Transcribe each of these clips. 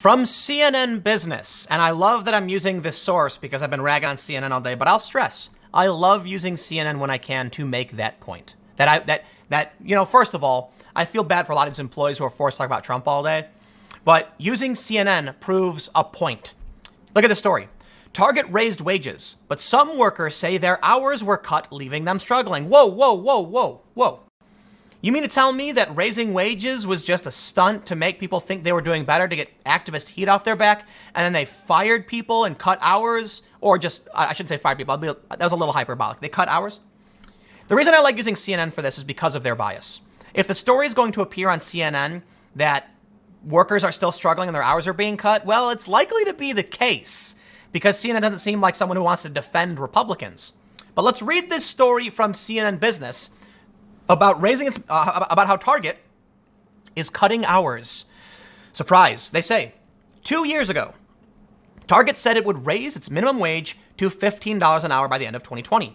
From CNN Business, and I love that I'm using this source because I've been ragging on CNN all day, but I'll stress, I love using CNN when I can to make that point. First of all, I feel bad for a lot of these employees who are forced to talk about Trump all day, but using CNN proves a point. Look at the story. Target raised wages, but some workers say their hours were cut, leaving them struggling. Whoa, whoa, whoa, whoa, whoa. You mean to tell me that raising wages was just a stunt to make people think they were doing better to get activist heat off their back, and then they fired people and cut hours? Or just, I shouldn't say fired people, that was a little hyperbolic. They cut hours? The reason I like using CNN for this is because of their bias. If the story is going to appear on CNN that workers are still struggling and their hours are being cut, well, it's likely to be the case because CNN doesn't seem like someone who wants to defend Republicans. But let's read this story from CNN Business about about how Target is cutting hours. Surprise, they say. 2 years ago, Target said it would raise its minimum wage to $15 an hour by the end of 2020.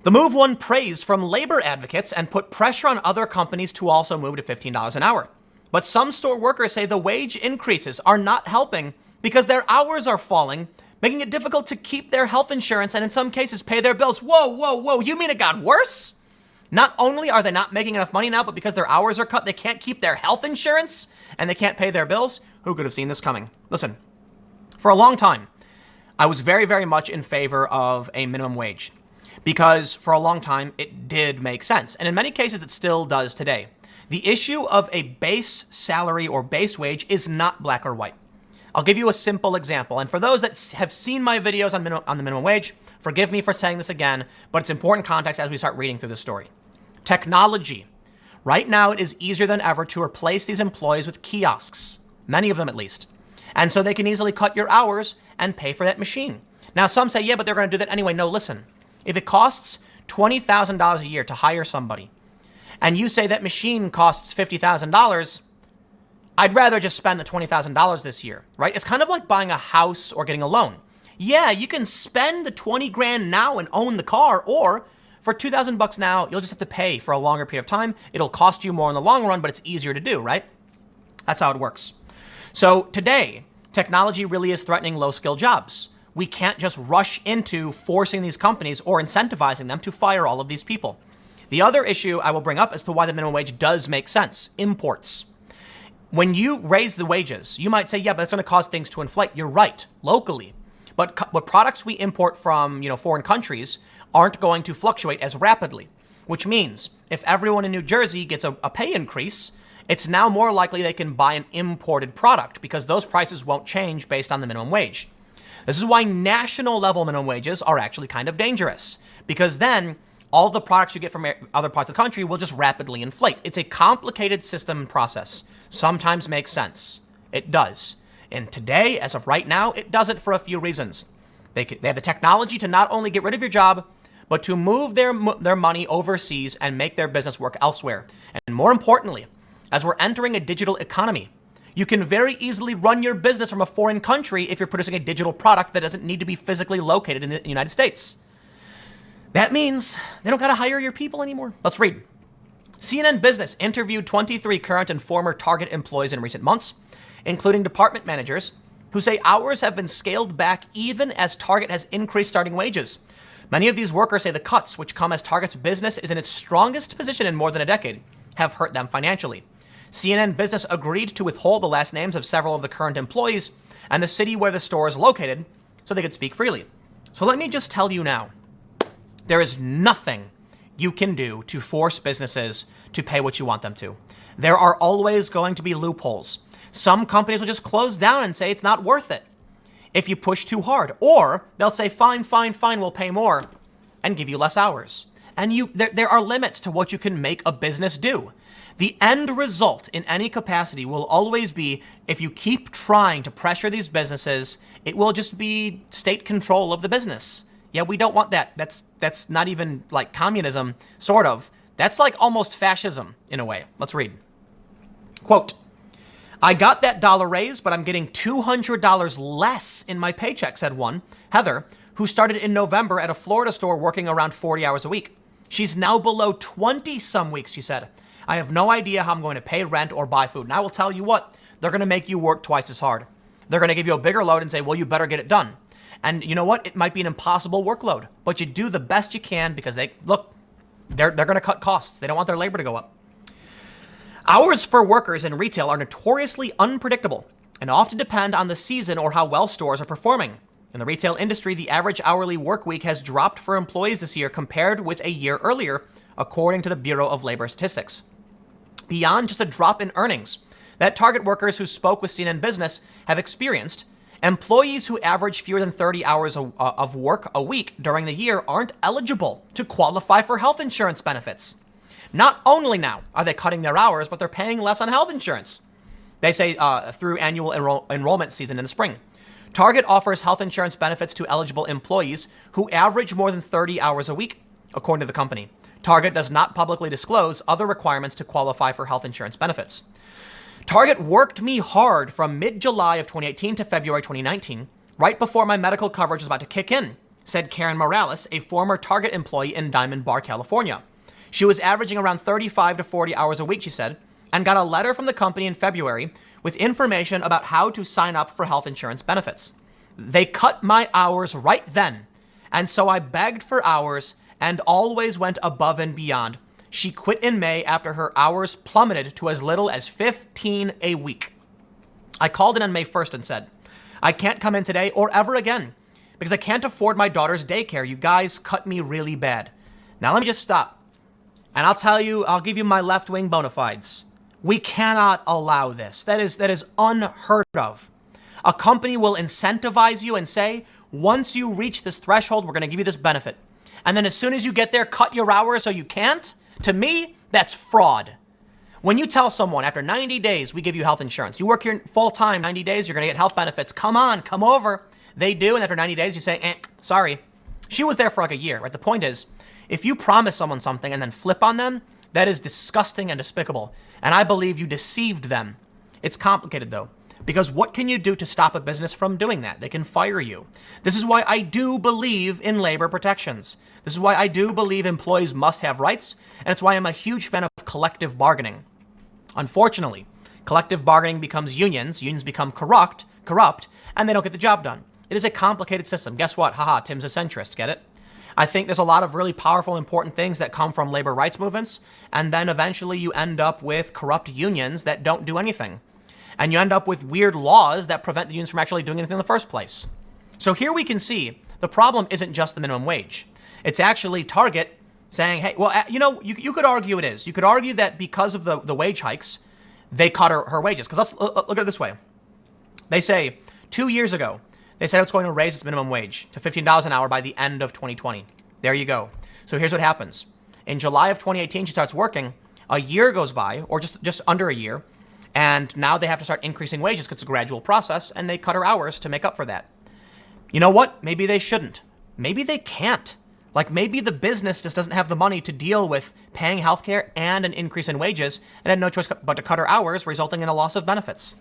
The move won praise from labor advocates and put pressure on other companies to also move to $15 an hour. But some store workers say the wage increases are not helping because their hours are falling, making it difficult to keep their health insurance and in some cases pay their bills. Whoa, whoa, whoa, you mean it got worse? Not only are they not making enough money now, but because their hours are cut, they can't keep their health insurance and they can't pay their bills. Who could have seen this coming? Listen, for a long time, I was very, very much in favor of a minimum wage because for a long time, it did make sense. And in many cases, it still does today. The issue of a base salary or base wage is not black or white. I'll give you a simple example. And for those that have seen my videos on the minimum wage, forgive me for saying this again, but it's important context as we start reading through the story. Technology. Right now, it is easier than ever to replace these employees with kiosks, many of them at least. And so they can easily cut your hours and pay for that machine. Now, some say, yeah, but they're going to do that anyway. No, listen. If it costs $20,000 a year to hire somebody, and you say that machine costs $50,000, I'd rather just spend the $20,000 this year, right? It's kind of like buying a house or getting a loan. Yeah, you can spend the 20 grand now and own the car, or for $2,000 now, you'll just have to pay for a longer period of time. It'll cost you more in the long run, but it's easier to do, right? That's how it works. So today, technology really is threatening low-skilled jobs. We can't just rush into forcing these companies or incentivizing them to fire all of these people. The other issue I will bring up as to why the minimum wage does make sense, imports. When you raise the wages, you might say, yeah, but that's going to cause things to inflate. You're right, locally. But products we import from, foreign countries aren't going to fluctuate as rapidly, which means if everyone in New Jersey gets a pay increase, it's now more likely they can buy an imported product because those prices won't change based on the minimum wage. This is why national level minimum wages are actually kind of dangerous because then all the products you get from other parts of the country will just rapidly inflate. It's a complicated system and process. Sometimes makes sense. It does. And today, as of right now, it doesn't for a few reasons. They have the technology to not only get rid of your job, but to move their money overseas and make their business work elsewhere. And more importantly, as we're entering a digital economy, you can very easily run your business from a foreign country if you're producing a digital product that doesn't need to be physically located in the United States. That means they don't got to hire your people anymore. Let's read. CNN Business interviewed 23 current and former Target employees in recent months, including department managers, who say hours have been scaled back even as Target has increased starting wages. Many of these workers say the cuts, which come as Target's business is in its strongest position in more than a decade, have hurt them financially. CNN Business agreed to withhold the last names of several of the current employees and the city where the store is located so they could speak freely. So let me just tell you now, there is nothing you can do to force businesses to pay what you want them to. There are always going to be loopholes. Some companies will just close down and say it's not worth it if you push too hard. Or they'll say, fine, we'll pay more and give you less hours. And there are limits to what you can make a business do. The end result in any capacity will always be, if you keep trying to pressure these businesses, it will just be state control of the business. Yeah, we don't want that. That's not even like communism, sort of. That's like almost fascism in a way. Let's read. Quote, I got that dollar raise, but I'm getting $200 less in my paycheck, said one, Heather, who started in November at a Florida store working around 40 hours a week. She's now below 20 some weeks, she said. I have no idea how I'm going to pay rent or buy food. And I will tell you what, they're going to make you work twice as hard. They're going to give you a bigger load and say, well, you better get it done. And you know what? It might be an impossible workload, but you do the best you can because they're going to cut costs. They don't want their labor to go up. Hours for workers in retail are notoriously unpredictable and often depend on the season or how well stores are performing. In the retail industry, the average hourly work week has dropped for employees this year compared with a year earlier, according to the Bureau of Labor Statistics. Beyond just a drop in earnings that Target workers who spoke with CNN Business have experienced, employees who average fewer than 30 hours of work a week during the year aren't eligible to qualify for health insurance benefits. Not only now are they cutting their hours, but they're paying less on health insurance. They say through annual enrollment season in the spring. Target offers health insurance benefits to eligible employees who average more than 30 hours a week, according to the company. Target does not publicly disclose other requirements to qualify for health insurance benefits. Target worked me hard from mid-July of 2018 to February 2019, right before my medical coverage was about to kick in, said Karen Morales, a former Target employee in Diamond Bar, California. She was averaging around 35 to 40 hours a week, she said, and got a letter from the company in February with information about how to sign up for health insurance benefits. They cut my hours right then, and so I begged for hours and always went above and beyond. She quit in May after her hours plummeted to as little as 15 a week. I called in on May 1st and said, I can't come in today or ever again because I can't afford my daughter's daycare. You guys cut me really bad. Now let me just stop. And I'll give you my left-wing bona fides. We cannot allow this. That is unheard of. A company will incentivize you and say, once you reach this threshold, we're going to give you this benefit. And then as soon as you get there, cut your hours so you can't. To me, that's fraud. When you tell someone after 90 days, we give you health insurance, you work here full time, 90 days, you're going to get health benefits. Come on, come over. They do. And after 90 days, you say, sorry. She was there for like a year, right? The point is, if you promise someone something and then flip on them, that is disgusting and despicable. And I believe you deceived them. It's complicated though, because what can you do to stop a business from doing that? They can fire you. This is why I do believe in labor protections. This is why I do believe employees must have rights. And it's why I'm a huge fan of collective bargaining. Unfortunately, collective bargaining becomes unions. Unions become corrupt, and they don't get the job done. It is a complicated system. Guess what? Haha, Tim's a centrist. Get it? I think there's a lot of really powerful, important things that come from labor rights movements. And then eventually you end up with corrupt unions that don't do anything. And you end up with weird laws that prevent the unions from actually doing anything in the first place. So here we can see the problem isn't just the minimum wage. It's actually Target saying, hey, well, you could argue it is. You could argue that because of the wage hikes, they cut her wages. Because let's look at it this way. They say 2 years ago, they said it's going to raise its minimum wage to $15 an hour by the end of 2020. There you go. So here's what happens. In July of 2018, she starts working. A year goes by, or just under a year. And now they have to start increasing wages because it's a gradual process, and they cut her hours to make up for that. You know what? Maybe they shouldn't. Maybe they can't. Like maybe the business just doesn't have the money to deal with paying healthcare and an increase in wages and had no choice but to cut her hours, resulting in a loss of benefits.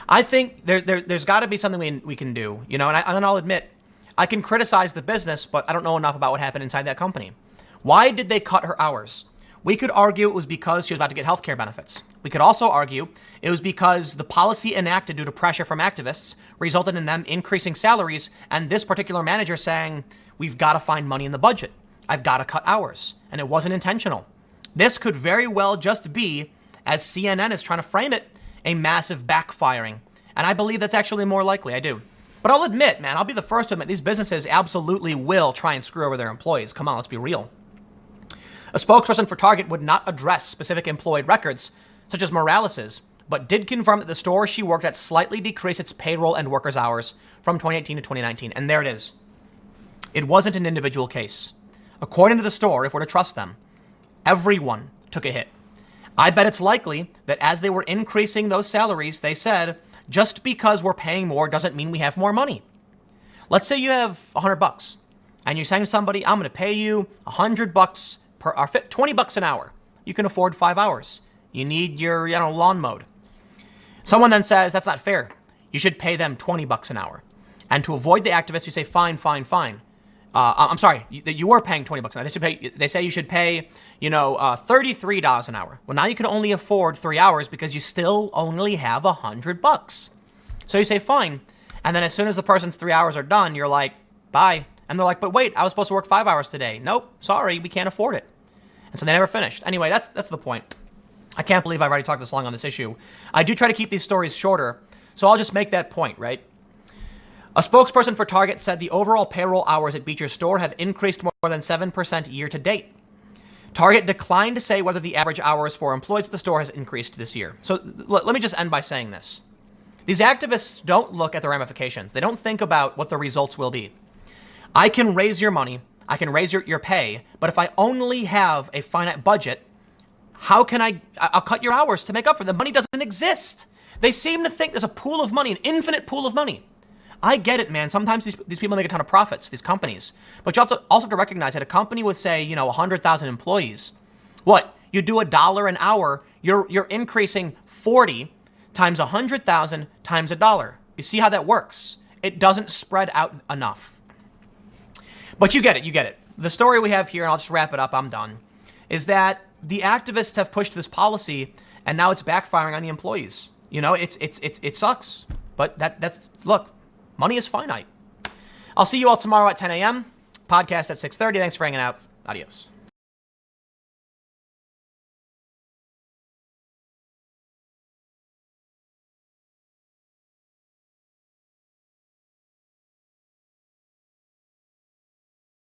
I think there's got to be something we can do, and I'll admit, I can criticize the business, but I don't know enough about what happened inside that company. Why did they cut her hours? We could argue it was because she was about to get healthcare benefits. We could also argue it was because the policy enacted due to pressure from activists resulted in them increasing salaries and this particular manager saying, we've got to find money in the budget. I've got to cut hours. And it wasn't intentional. This could very well just be, as CNN is trying to frame it, a massive backfiring. And I believe that's actually more likely. I do. But I'll admit, man, I'll be the first to admit these businesses absolutely will try and screw over their employees. Come on, let's be real. A spokesperson for Target would not address specific employee records, such as Morales's, but did confirm that the store she worked at slightly decreased its payroll and workers' hours from 2018 to 2019. And there it is. It wasn't an individual case. According to the store, if we're to trust them, everyone took a hit. I bet it's likely that as they were increasing those salaries, they said, just because we're paying more doesn't mean we have more money. Let's say you have $100 and you're saying to somebody, I'm going to pay you $100 per hour, $20 an hour. You can afford 5 hours. You need your lawn mowed. Someone then says, that's not fair. You should pay them $20 an hour. And to avoid the activists, you say, fine. I'm sorry, that you were paying $20 an hour. They say you should pay, $33 an hour. Well, now you can only afford 3 hours because you still only have $100. So you say, fine. And then as soon as the person's 3 hours are done, you're like, bye. And they're like, but wait, I was supposed to work 5 hours today. Nope, sorry, we can't afford it. And so they never finished. Anyway, that's the point. I can't believe I've already talked this long on this issue. I do try to keep these stories shorter, so I'll just make that point, right? A spokesperson for Target said the overall payroll hours at Beecher's store have increased more than 7% year to date. Target declined to say whether the average hours for employees at the store has increased this year. So let me just end by saying this. These activists don't look at the ramifications. They don't think about what the results will be. I can raise your money, I can raise your pay, but if I only have a finite budget, how can I'll cut your hours to make up for them. Money doesn't exist. They seem to think there's a pool of money, an infinite pool of money. I get it, man. Sometimes these people make a ton of profits, these companies. But you also have to recognize that a company with, say, 100,000 employees, what? You do $1 an hour, you're increasing 40 times 100,000 times $1. You see how that works? It doesn't spread out enough. But you get it. The story we have here, and I'll just wrap it up, I'm done, is that the activists have pushed this policy, and now it's backfiring on the employees. It sucks. But look, money is finite. I'll see you all tomorrow at 10 a.m. Podcast at 6:30. Thanks for hanging out. Adios.